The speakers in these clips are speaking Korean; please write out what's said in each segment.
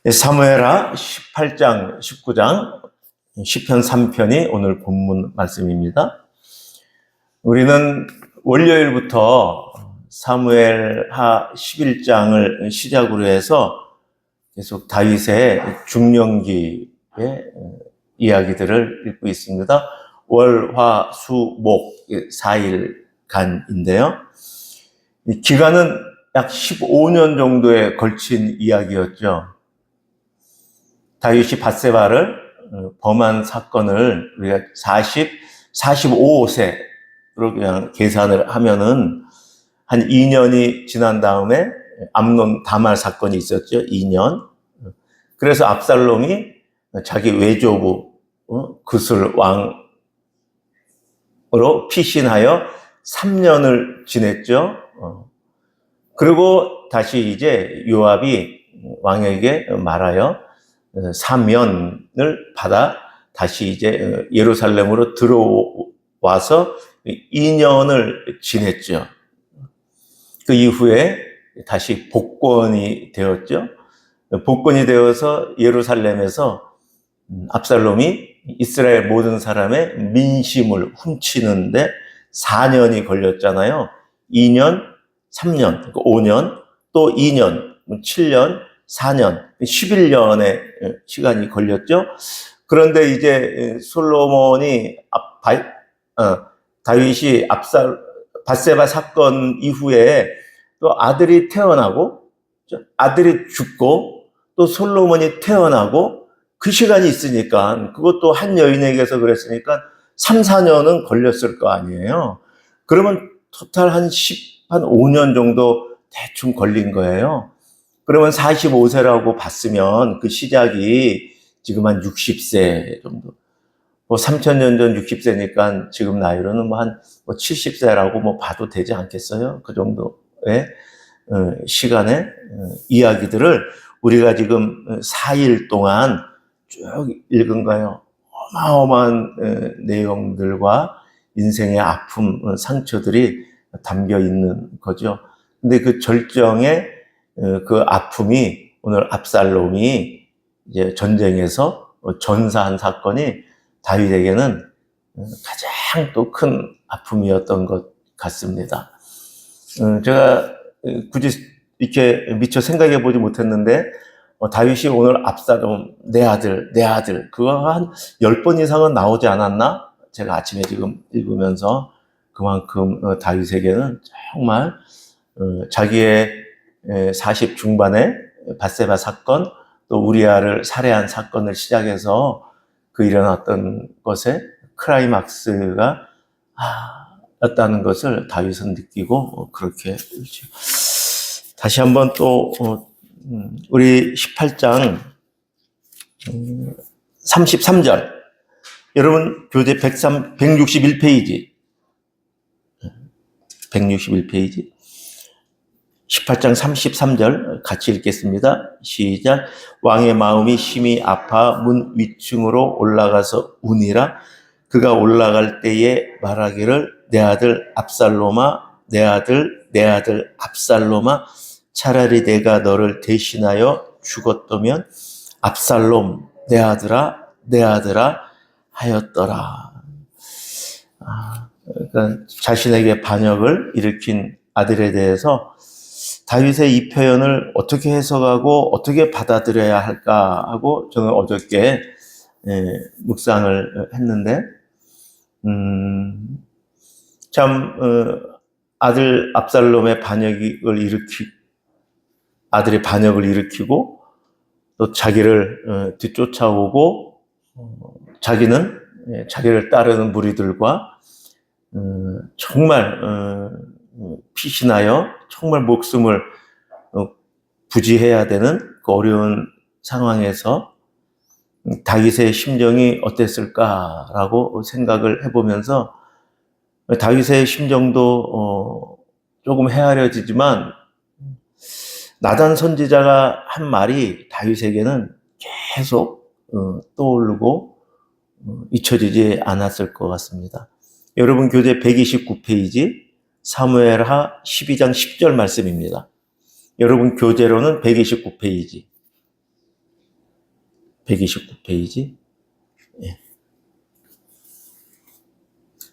사무엘하 18장, 19장, 시편 3편이 오늘 본문 말씀입니다. 우리는 월요일부터 사무엘하 11장을 시작으로 해서 계속 다윗의 중년기의 이야기들을 읽고 있습니다. 월, 화, 수, 목 4일간인데요. 이 기간은 약 15년 정도에 걸친 이야기였죠. 다윗이 밧세바를 범한 사건을 우리가 45세로 그냥 계산을 하면은 한 2년이 지난 다음에 암논 다말 사건이 있었죠. 2년. 그래서 압살롬이 자기 외조부 그술 왕으로 피신하여 3년을 지냈죠. 그리고 다시 이제 요압이 왕에게 말하여 사면을 받아 다시 이제 예루살렘으로 들어와서 2년을 지냈죠. 그 이후에 다시 복권이 되었죠. 복권이 되어서 예루살렘에서 압살롬이 이스라엘 모든 사람의 민심을 훔치는데 4년이 걸렸잖아요. 2년, 3년, 5년, 또 2년, 7년, 4년, 11년의 시간이 걸렸죠. 그런데 이제 솔로몬이 다윗이 밧세바 사건 이후에 또 아들이 태어나고 아들이 죽고 또 솔로몬이 태어나고 그 시간이 있으니까 그것도 한 여인에게서 그랬으니까 3, 4년은 걸렸을 거 아니에요. 그러면 토탈 한 5년 정도 대충 걸린 거예요. 그러면 45세라고 봤으면 그 시작이 지금 한 60세 정도. 3000년 전 60세니까 지금 나이로는 한 70세라고 봐도 되지 않겠어요? 그 정도의 시간의 이야기들을 우리가 지금 4일 동안 쭉 읽은 거예요. 어마어마한 내용들과 인생의 아픔, 상처들이 담겨 있는 거죠. 근데 그 절정의 그 아픔이 오늘 압살롬이 이제 전쟁에서 전사한 사건이 다윗에게는 가장 또 큰 아픔이었던 것 같습니다. 제가 굳이 이렇게 미처 생각해 보지 못했는데 다윗이 오늘 압살롬 내 아들 그거 한 10번 이상은 나오지 않았나? 제가 아침에 지금 읽으면서 그만큼 다윗에게는 정말 자기의 40 중반에 밧세바 사건 또 우리아를 살해한 사건을 시작해서 그 일어났던 것에 클라이막스가 였다는 것을 다윗은 느끼고 그렇게 다시 한번 또 우리 18장 33절 여러분 교재 161페이지 18장 33절 같이 읽겠습니다. 시작. 왕의 마음이 심히 아파 문 위층으로 올라가서 우니라. 그가 올라갈 때에 말하기를 내 아들 압살롬아 내 아들 압살롬아 차라리 내가 너를 대신하여 죽었다면 압살롬 내 아들아 하였더라. 그러니까 자신에게 반역을 일으킨 아들에 대해서 다윗의 이 표현을 어떻게 해석하고 어떻게 받아들여야 할까 하고 저는 어저께 묵상을 했는데 아들 압살롬의 아들이 반역을 일으키고 또 자기를 뒤쫓아오고 자기는 자기를 따르는 무리들과 정말 피신하여 정말 목숨을 부지해야 되는 그 어려운 상황에서 다윗의 심정이 어땠을까라고 생각을 해보면서 다윗의 심정도 조금 헤아려지지만 나단 선지자가 한 말이 다윗에게는 계속 떠오르고 잊혀지지 않았을 것 같습니다. 여러분 교재 129페이지 사무엘하 12장 10절 말씀입니다. 여러분 교재로는 129페이지 129페이지. 예.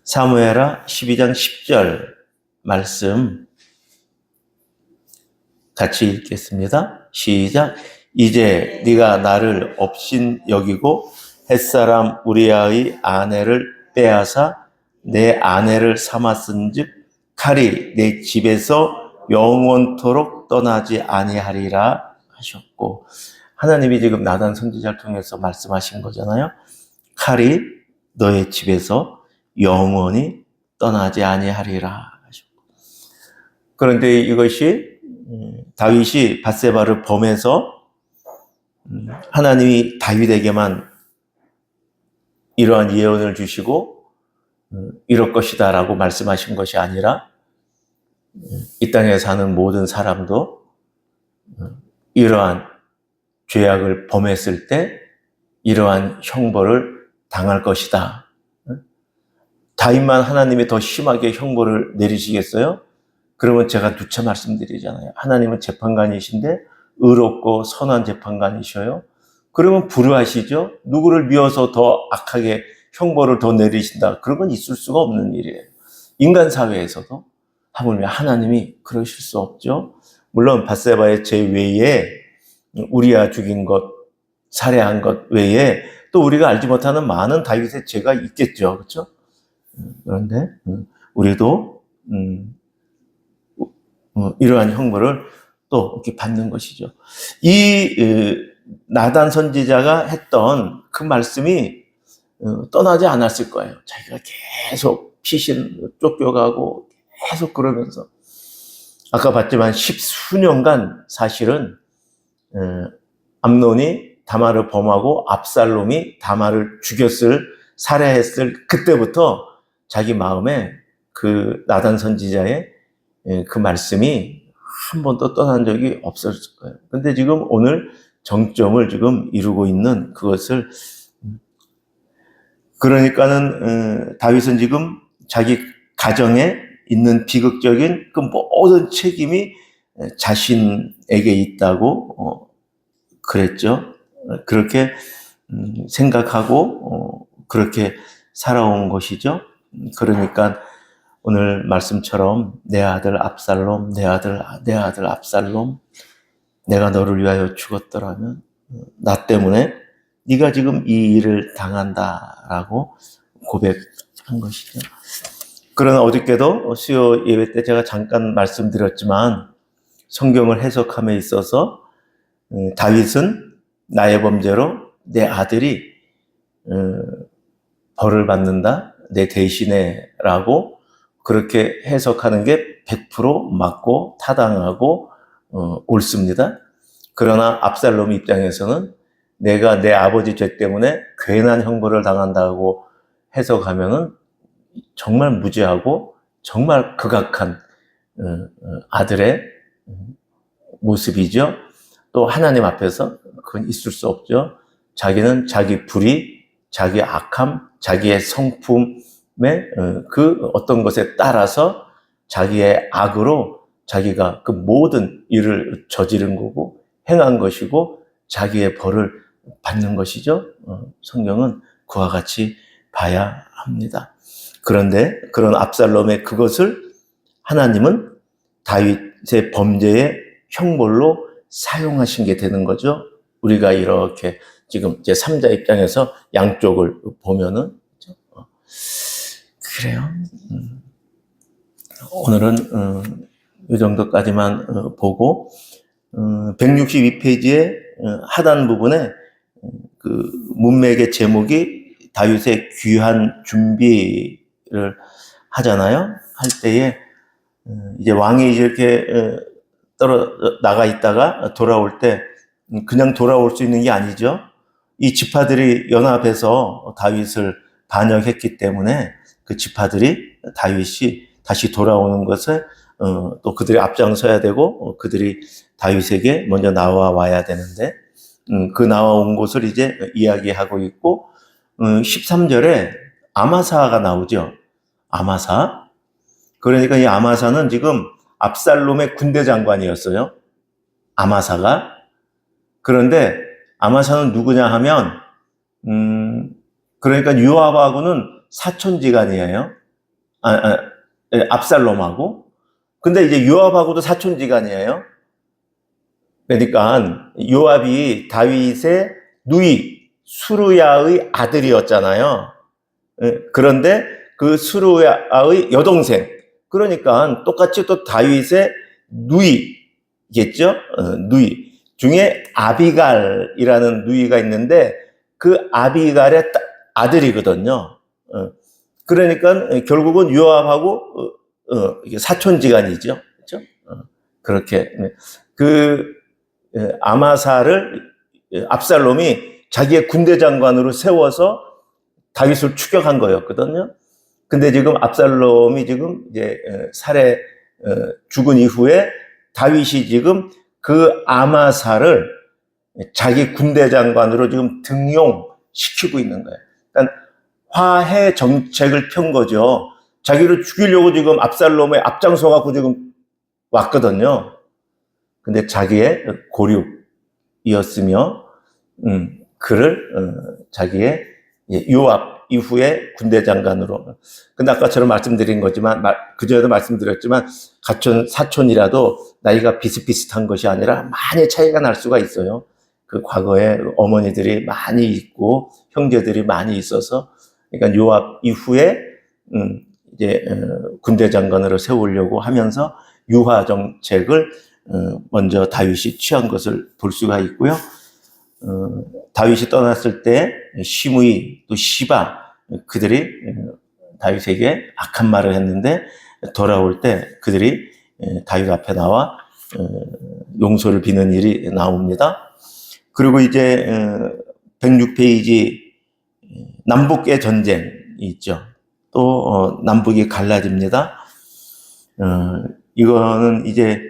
사무엘하 12장 10절 말씀 같이 읽겠습니다. 시작. 이제 네가 나를 업신 여기고 햇사람 우리아의 아내를 빼앗아 내 아내를 삼았은즉 칼이 내 집에서 영원토록 떠나지 아니하리라 하셨고, 하나님이 지금 나단 선지자를 통해서 말씀하신 거잖아요. 칼이 너의 집에서 영원히 떠나지 아니하리라 하셨고. 그런데 이것이 다윗이 밧세바를 범해서 하나님이 다윗에게만 이러한 예언을 주시고 이럴 것이다 라고 말씀하신 것이 아니라 이 땅에 사는 모든 사람도 이러한 죄악을 범했을 때 이러한 형벌을 당할 것이다. 다윗만 하나님이 더 심하게 형벌을 내리시겠어요? 그러면 제가 누차 말씀드리잖아요. 하나님은 재판관이신데 의롭고 선한 재판관이셔요. 그러면 불의하시죠? 누구를 미워서 더 악하게 형벌을 더 내리신다. 그런 건 있을 수가 없는 일이에요. 인간 사회에서도 하물며 하나님이 그러실 수 없죠. 물론 밧세바의 죄 외에 우리아 죽인 것, 살해한 것 외에 또 우리가 알지 못하는 많은 다윗의 죄가 있겠죠. 그렇죠? 그런데 우리도 이러한 형벌을 또 이렇게 받는 것이죠. 이 나단 선지자가 했던 그 말씀이 떠나지 않았을 거예요. 자기가 계속 피신 쫓겨가고 계속 그러면서 아까 봤지만 10수년간 사실은 암논이 다말을 범하고 압살롬이 다말을 살해했을 그때부터 자기 마음에 그 나단 선지자의 그 말씀이 한 번도 떠난 적이 없었을 거예요. 근데 지금 오늘 정점을 지금 이루고 있는 그것을, 그러니까는 다윗은 지금 자기 가정에 있는 비극적인 그 모든 책임이 자신에게 있다고 그랬죠. 그렇게 생각하고 그렇게 살아온 것이죠. 그러니까 오늘 말씀처럼 내 아들 압살롬, 내 아들 압살롬, 내가 너를 위하여 죽었더라면 나 때문에 네가 지금 이 일을 당한다라고 고백한 것이죠. 그러나 어저께도 수요 예배 때 제가 잠깐 말씀드렸지만 성경을 해석함에 있어서 다윗은 나의 범죄로 내 아들이 벌을 받는다, 내 대신에 라고 그렇게 해석하는 게 100% 맞고 타당하고 옳습니다. 그러나 압살롬 입장에서는 내가 내 아버지 죄 때문에 괜한 형벌을 당한다고 해석하면은 정말 무지하고 정말 극악한 아들의 모습이죠. 또 하나님 앞에서 그건 있을 수 없죠. 자기는 자기 불의, 자기 악함, 자기의 성품의 그 어떤 것에 따라서 자기의 악으로 자기가 그 모든 일을 저지른 거고 행한 것이고 자기의 벌을 받는 것이죠. 성경은 그와 같이 봐야 합니다. 그런데 그런 압살롬의 그것을 하나님은 다윗의 범죄의 형벌로 사용하신 게 되는 거죠. 우리가 이렇게 지금 이제 3자 입장에서 양쪽을 보면은 그래요. 오늘은 이 정도까지만 보고 162페이지의 하단 부분에 그 문맥의 제목이 다윗의 귀한 준비를 하잖아요. 할 때에 이제 왕이 이렇게 나가 있다가 돌아올 때 그냥 돌아올 수 있는 게 아니죠. 이 지파들이 연합해서 다윗을 반역했기 때문에 그 지파들이 다윗이 다시 돌아오는 것을 또 그들이 앞장서야 되고 그들이 다윗에게 먼저 나와야 되는데 그 나와온 곳을 이제 이야기하고 있고 13절에 아마사가 나오죠. 아마사. 그러니까 이 아마사는 지금 압살롬의 군대 장관이었어요. 아마사가. 그런데 아마사는 누구냐 하면 그러니까 요압하고는 사촌지간이에요. 압살롬하고. 근데 이제 요압하고도 사촌지간이에요. 그러니까 요압이 다윗의 누이 수르야의 아들이었잖아요. 그런데 그 수르야의 여동생, 그러니까 똑같이 또 다윗의 누이겠죠. 누이 중에 아비갈이라는 누이가 있는데 그 아비갈의 아들이거든요. 그러니까 결국은 요압하고 사촌지간이죠. 그렇죠? 그렇게 그 아마사를 압살롬이 자기의 군대 장관으로 세워서 다윗을 추격한 거였거든요. 근데 지금 압살롬이 지금 이제 죽은 이후에 다윗이 지금 그 아마사를 자기 군대 장관으로 지금 등용시키고 있는 거예요. 그러니까 화해 정책을 편 거죠. 자기를 죽이려고 지금 압살롬의 앞장서 갖고 지금 왔거든요. 근데 자기의 고륙이었으며 그를 자기의 요압 이후에 군대 장관으로. 근데 아까처럼 말씀드린 거지만 그전에도 말씀드렸지만 같은 사촌이라도 나이가 비슷비슷한 것이 아니라 많이 차이가 날 수가 있어요. 그 과거에 어머니들이 많이 있고 형제들이 많이 있어서, 그러니까 요압 이후에 이제 군대 장관으로 세우려고 하면서 유화 정책을 먼저 다윗이 취한 것을 볼 수가 있고요. 다윗이 떠났을 때 시므이 또 시바 그들이 다윗에게 악한 말을 했는데 돌아올 때 그들이 다윗 앞에 나와 용서를 비는 일이 나옵니다. 그리고 이제 106페이지 남북의 전쟁이 있죠. 또 남북이 갈라집니다. 이거는 이제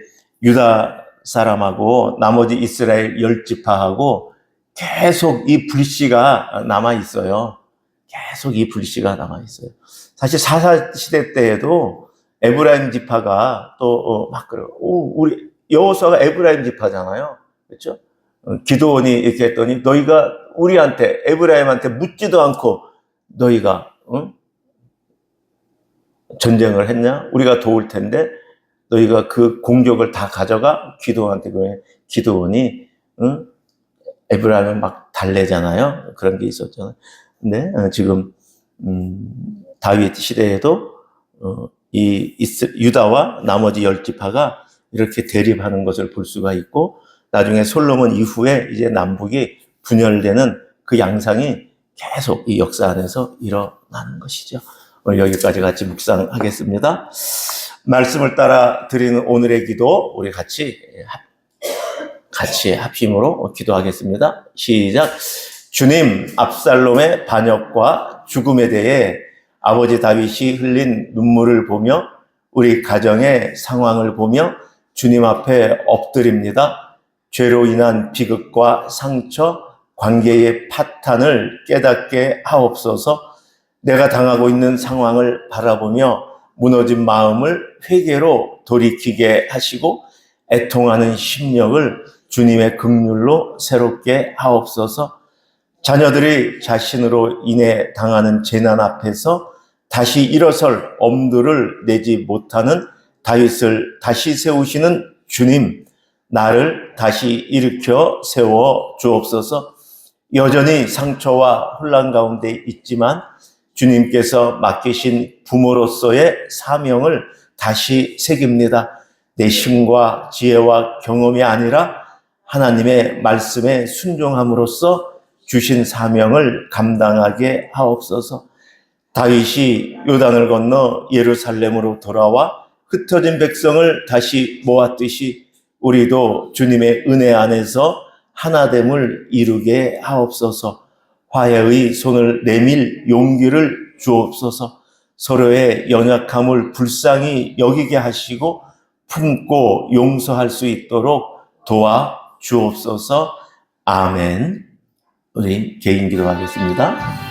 유다 사람하고 나머지 이스라엘 10지파하고 계속 이 불씨가 남아있어요. 계속 이 불씨가 남아있어요. 사실 사사시대 때에도 에브라임 지파가 또 막 그래요. 우리 여호수아가 에브라임 지파잖아요. 그렇죠? 기드온이 이렇게 했더니 너희가 우리한테 에브라임한테 묻지도 않고 너희가 전쟁을 했냐? 우리가 도울 텐데 너희가 그 공격을 다 가져가. 기드온한테 그래. 기드온이 에브라임을 막 달래잖아요. 그런 게 있었잖아요. 근데 지금 다윗 시대에도 이 유다와 나머지 10지파가 이렇게 대립하는 것을 볼 수가 있고, 나중에 솔로몬 이후에 이제 남북이 분열되는 그 양상이 계속 이 역사 안에서 일어나는 것이죠. 오늘 여기까지 같이 묵상하겠습니다. 말씀을 따라 드리는 오늘의 기도, 우리 같이 합심으로 기도하겠습니다. 시작. 주님, 압살롬의 반역과 죽음에 대해 아버지 다윗이 흘린 눈물을 보며 우리 가정의 상황을 보며 주님 앞에 엎드립니다. 죄로 인한 비극과 상처, 관계의 파탄을 깨닫게 하옵소서. 내가 당하고 있는 상황을 바라보며 무너진 마음을 회개로 돌이키게 하시고 애통하는 심령을 주님의 긍휼로 새롭게 하옵소서. 자녀들이 자신으로 인해 당하는 재난 앞에서 다시 일어설 엄두를 내지 못하는 다윗을 다시 세우시는 주님, 나를 다시 일으켜 세워 주옵소서. 여전히 상처와 혼란 가운데 있지만 주님께서 맡기신 부모로서의 사명을 다시 새깁니다. 내 힘과 지혜와 경험이 아니라 하나님의 말씀에 순종함으로써 주신 사명을 감당하게 하옵소서. 다윗이 요단을 건너 예루살렘으로 돌아와 흩어진 백성을 다시 모았듯이 우리도 주님의 은혜 안에서 하나됨을 이루게 하옵소서. 화해의 손을 내밀 용기를 주옵소서. 서로의 연약함을 불쌍히 여기게 하시고 품고 용서할 수 있도록 도와 주옵소서. 아멘. 우리 개인 기도하겠습니다.